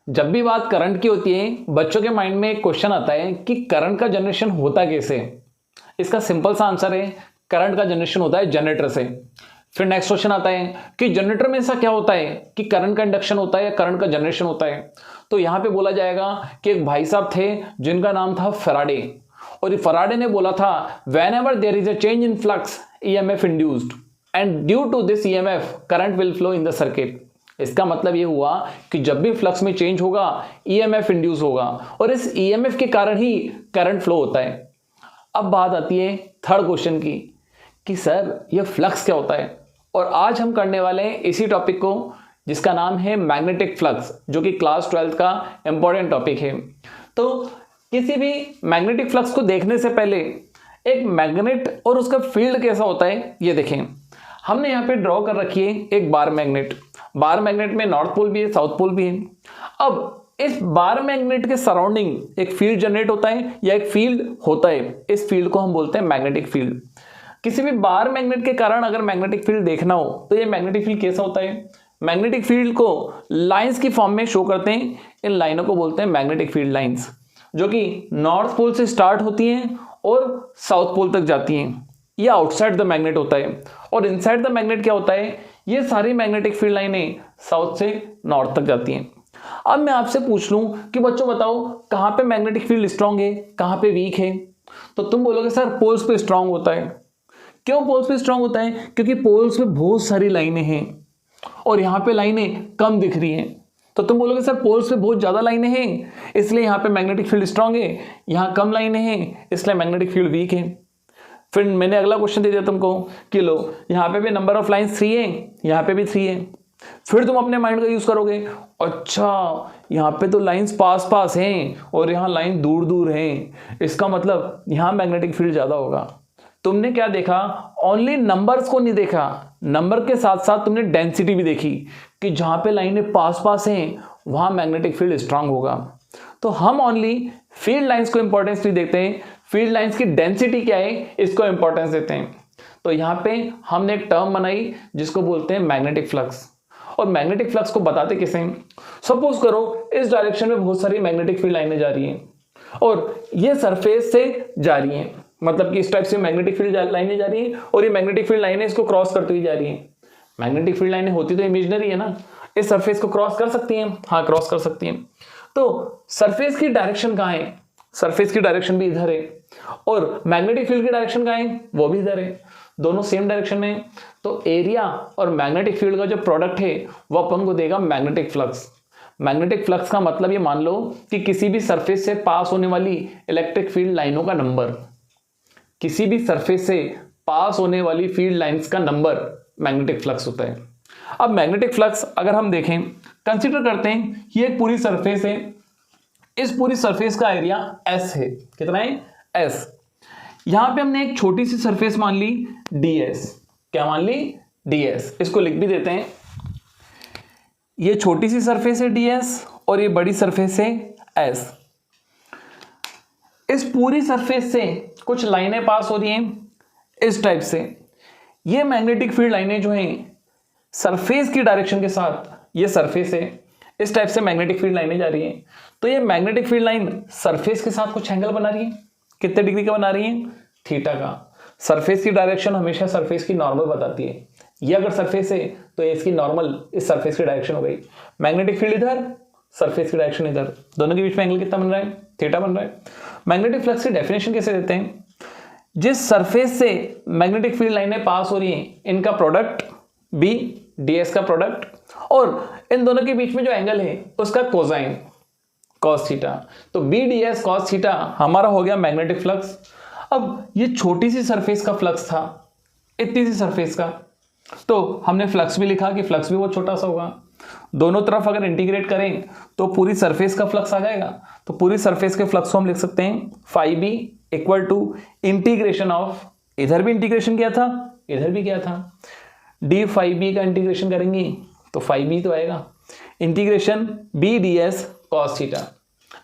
जब भी बात करंट की होती है बच्चों के माइंड में एक क्वेश्चन आता है कि करंट का जनरेशन होता कैसे। इसका सिंपल सा आंसर है करंट का जनरेशन होता है जनरेटर से। फिर नेक्स्ट क्वेश्चन आता है कि जनरेटर में ऐसा क्या होता है कि करंट का इंडक्शन होता है या करंट का जनरेशन होता है। तो यहां पे बोला जाएगा कि एक भाई साहब थे जिनका नाम था फैराडे, और फैराडे ने बोला था whenever there is a change in flux EMF induced and due to this EMF current will flow in the circuit. इसका मतलब ये हुआ कि जब भी फ्लक्स में चेंज होगा ईएमएफ इंड्यूस होगा और इस ईएमएफ के कारण ही करंट फ्लो होता है। अब बात आती है थर्ड क्वेश्चन की कि सर ये फ्लक्स क्या होता है, और आज हम करने वाले हैं इसी टॉपिक को जिसका नाम है मैग्नेटिक फ्लक्स, जो कि क्लास 12th का इंपॉर्टेंट टॉपिक है। तो किसी भी मैग्नेटिक फ्लक्स को देखने से पहले एक मैग्नेट और उसका फील्ड कैसा होता है ये देखें। हमने यहाँ पे ड्रॉ कर रखी है एक बार मैग्नेट। बार मैग्नेट में नॉर्थ पोल भी है, साउथ पोल भी है। अब इस बार मैग्नेट के सराउंडिंग एक फील्ड जनरेट होता है या एक फील्ड होता है। इस फील्ड को हम बोलते हैं मैग्नेटिक फील्ड। किसी भी बार मैग्नेट के कारण अगर मैग्नेटिक फील्ड देखना हो तो ये मैग्नेटिक फील्ड कैसा होता है। मैग्नेटिक फील्ड को लाइंस की फॉर्म में शो करते हैं। इन लाइनों को बोलते हैं मैग्नेटिक फील्ड लाइंस, जो कि नॉर्थ पोल से स्टार्ट होती हैं और साउथ पोल तक जाती हैं। ये आउटसाइड द मैग्नेट होता है। और इनसाइड द मैग्नेट क्या होता है, ये सारी मैग्नेटिक फील्ड लाइनें साउथ से नॉर्थ तक जाती हैं। अब मैं आपसे पूछ लूं कि बच्चों बताओ कहां पे मैग्नेटिक फील्ड स्ट्रांग है, कहां पे वीक है। तो तुम बोलोगे सर पोल्स पे स्ट्रांग होता है। क्यों पोल्स पे स्ट्रांग होता है? क्योंकि पोल्स पे बहुत सारी लाइनें हैं और यहां पे लाइनें कम दिख रही हैं। तो तुम बोलोगे सर पोल्स पे बहुत ज्यादा लाइनें हैं इसलिए यहां पे मैग्नेटिक फील्ड स्ट्रांग है, यहां कम लाइनें हैं इसलिए मैग्नेटिक फील्ड वीक है। फिर मैंने अगला क्वेश्चन दे दिया तुमको कि लो यहाँ पे भी नंबर ऑफ लाइंस 3 है, यहाँ पे भी 3 है। फिर तुम अपने माइंड का यूज करोगे, अच्छा यहाँ पे तो लाइंस पास पास हैं और यहाँ लाइन दूर दूर हैं, इसका मतलब यहाँ मैग्नेटिक फील्ड ज्यादा होगा। तुमने क्या देखा, ओनली नंबर्स को नहीं देखा, नंबर के साथ साथ तुमने डेंसिटी भी देखी कि जहां पे लाइनें पास पास हैं वहां मैग्नेटिक फील्ड स्ट्रांग होगा। तो हम ओनली फील्ड लाइंस को इंपॉर्टेंस नहीं देते हैं, फील्ड लाइंस की डेंसिटी क्या है इसको इंपॉर्टेंस देते हैं। तो यहाँ पे हमने एक टर्म बनाई जिसको बोलते हैं मैग्नेटिक फ्लक्स। और मैग्नेटिक फ्लक्स को बताते किसे, सपोज करो इस डायरेक्शन में बहुत सारी मैग्नेटिक फील्ड लाइनें जा रही हैं और ये सरफेस से जा रही हैं, मतलब कि इस टाइप से मैग्नेटिक फील्ड लाइनें जा रही हैं और ये मैग्नेटिक फील्ड लाइनें इसको क्रॉस करती हुई जा रही हैं। मैग्नेटिक फील्ड लाइनें होती तो इमेजिनरी है ना, इस सरफेस को क्रॉस कर सकती हैं, हाँ क्रॉस कर सकती हैं। तो सरफेस की डायरेक्शन कहाँ है, सरफेस की डायरेक्शन भी इधर है और मैग्नेटिक फील्ड की डायरेक्शन कहाँ है, वो भी इधर है, दोनों सेम डायरेक्शन में है। तो एरिया और मैग्नेटिक फील्ड का जो प्रोडक्ट है वो अपन को देगा मैग्नेटिक फ्लक्स। मैग्नेटिक फ्लक्स का मतलब ये मान लो कि किसी भी सरफेस से पास होने वाली इलेक्ट्रिक फील्ड लाइनों का नंबर, किसी भी सरफेस से पास होने वाली फील्ड लाइंस का नंबर मैग्नेटिक फ्लक्स होता है। अब मैग्नेटिक फ्लक्स अगर हम देखें, कंसीडर करते हैं ये एक पूरी सरफेस है, इस पूरी सरफेस का एरिया S है। कितना है? S। यहां पे हमने एक छोटी सी सरफेस मान ली ds। क्या मान ली? ds। इसको लिख भी देते हैं, ये छोटी सी सरफेस है ds और ये बड़ी सरफेस है S। इस पूरी सरफेस से कुछ लाइनें पास हो रही हैं इस टाइप से। ये मैग्नेटिक फील्ड लाइनें जो हैं सरफेस की डायरेक्शन के साथ, ये सरफेस है, इस टाइप से मैग्नेटिक फील्ड लाइनें जा रही हैं। तो ये मैग्नेटिक फील्ड लाइन सरफेस के साथ कुछ एंगल बना रही है। कितने डिग्री का बना रही है? थीटा का। सरफेस की डायरेक्शन हमेशा सरफेस की नॉर्मल बताती है। ये अगर सरफेस है तो ये इसकी नॉर्मल इस सरफेस की डायरेक्शन हो गई। मैग्नेटिक फील्ड इधर, सरफेस की डायरेक्शन इधर, दोनों के बीच में एंगल कितना बन रहा है? थीटा बन रहा है। मैग्नेटिक फ्लक्स की डेफिनेशन कैसे देते हैं? जिस सरफेस से मैग्नेटिक फील्ड लाइनें पास हो रही हैं इनका प्रोडक्ट B ds का प्रोडक्ट और इन दोनों के बीच में जो एंगल है उसका कोसाइन cos थीटा। तो B ds cos थीटा हमारा हो गया मैग्नेटिक फ्लक्स। अब ये छोटी सी सरफेस का फ्लक्स था, इतनी सी सरफेस का, तो हमने फ्लक्स भी लिखा कि फ्लक्स भी बहुत छोटा सा होगा। दोनों तरफ अगर इंटीग्रेट करें तो पूरी सरफेस का फ्लक्स आ जाएगा। तो पूरी सरफेस के फ्लक्स को हम लिख सकते हैं phi B equal to integration of, इधर भी इंटीग्रेशन किया था, इधर भी किया था, डी फाई बी का इंटीग्रेशन करेंगे तो फाई बी तो आएगा, integration B D S cos theta.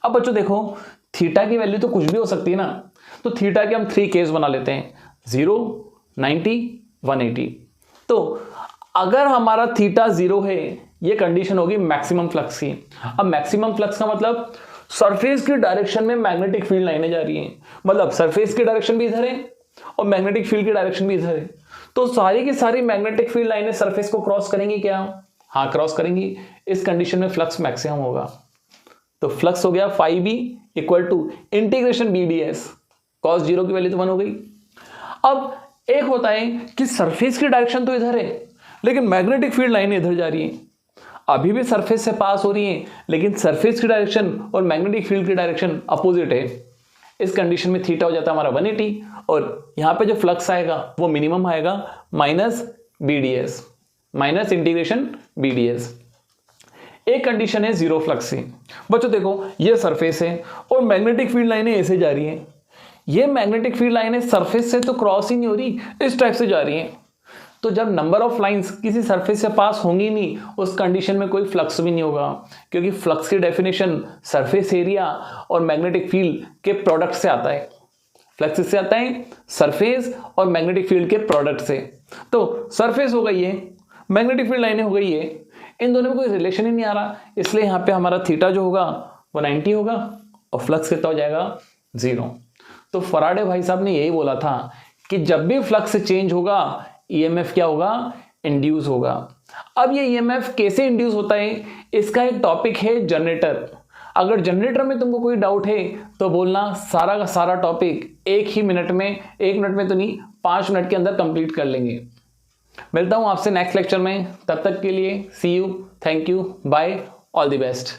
अब बच्चों देखो थीटा की वैल्यू तो कुछ भी हो सकती है ना, तो थीटा के हम 3 केस बना लेते हैं, 0, 90, 180। तो अगर हमारा थीटा 0 है ये कंडीशन होगी मैक्सिमम फ्लक्स की। अब मैक्सिमम फ्लक्स का मतलब सरफेस की डायरेक्शन में मैग्नेटिक फील्ड लाइनें जा रही हैं, मतलब सरफेस की डायरेक्शन भी इधर है और मैग्नेटिक फील्ड की डायरेक्शन भी इधर है, तो सारी की सारी मैग्नेटिक फील्ड लाइनें सरफेस को क्रॉस करेंगी क्या? हाँ, क्रॉस करेंगी। इस कंडीशन में फ्लक्स मैक्सिमम होगा। तो फ्लक्स हो गया phi B equal to integration B D S, cos zero की वैल्यू तो 1 हो गई। अब एक होता है कि सरफेस की डायरेक्शन तो इधर है लेकिन मैग्नेटिक फील्ड लाइनें इधर जा रही हैं, अभी भी सरफेस से पास हो रही हैं लेकिन सरफेस की डायरेक्शन और मैग्नेटिक फील्ड की डायरेक्शन अपोजिट है। इस कंडीशन में थीटा हो जाता है हमारा 180 और यहां पे जो फ्लक्स आएगा वो मिनिमम आएगा minus BDS, minus integration BDS. एक कंडीशन है जीरो फ्लक्स की। बच्चों देखो, ये सरफेस है और मैग्नेटिक फील्ड लाइनें ऐसे जा रही हैं, ये मैग्नेटिक फील्ड लाइनें सरफेस से तो क्रॉस ही नहीं हो रही, इस टाइप से जा रही हैं। तो जब नंबर ऑफ लाइंस किसी सरफेस से पास होंगी नहीं, उस कंडीशन में कोई फ्लक्स भी नहीं होगा, क्योंकि फ्लक्स की डेफिनेशन सरफेस एरिया और मैग्नेटिक फील्ड के प्रोडक्ट से आता है। फ्लक्स किससे आता है? सरफेस और मैग्नेटिक फील्ड के प्रोडक्ट से। तो सरफेस हो गई है, मैग्नेटिक फील्ड लाइनें हो गई है, इन दोनों में कोई रिलेशन ही नहीं आ रहा, इसलिए यहां पे हमारा थीटा जो होगा वो 90 होगा और फ्लक्स कितना हो जाएगा? 0। तो फराडे भाई साहब ने यही बोला था कि जब भी फ्लक्स चेंज होगा ईएमएफ क्या होगा? इंड्यूस होगा। अब ये ईएमएफ कैसे इंड्यूस होता है, इसका एक टॉपिक है जनरेटर। अगर जनरेटर में तुमको कोई डाउट है तो बोलना, सारा का सारा टॉपिक 1 मिनट में, 1 मिनट में तो नहीं, 5 मिनट के अंदर कंप्लीट कर लेंगे। मिलता हूं आपसे नेक्स्ट लेक्चर में, तब तक के लिए see you, thank you, bye, all the best.